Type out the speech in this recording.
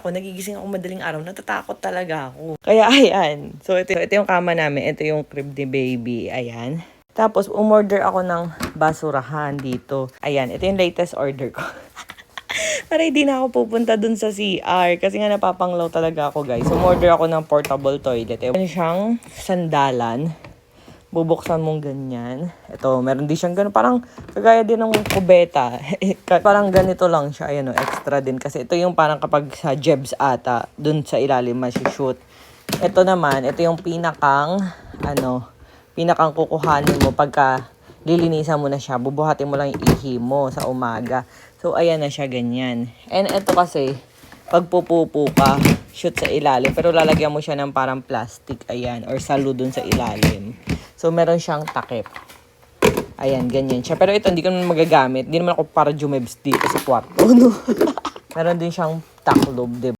ako, nagigising ako madaling araw, natatakot talaga ako. Kaya ayan. So ito yung kama namin. Ito yung crib ni baby. Ayan. Tapos umorder ako ng basurahan dito. Ayan. Ito yung latest order ko. Para hindi na ako pupunta dun sa CR. Kasi nga napapanglaw talaga ako, guys. Umorder ako ng portable toilet. Meron siyang sandalan. Bubuksan mong ganyan. Ito, meron din siyang gano'n. Parang kagaya din ng kubeta. Parang ganito lang siya. Ayan o, extra din. Kasi ito yung parang kapag sa Jebs ata, dun sa ilalim shoot. Ito naman, ito yung pinakang kukuhanin mo pagka lilinisan mo na siya. Bubuhatin mo lang yung ihi mo sa umaga. So, ayan na siya, ganyan. And ito kasi, pag pupupo ka, shoot sa ilalim. Pero lalagyan mo siya ng parang plastic, ayan, or salo dun sa ilalim. So, meron siyang takip. Ayan, ganyan siya. Pero ito, hindi ko naman magagamit. Hindi naman ako para jumebs dito sa kwarto, no? Meron din siyang taklob, diba?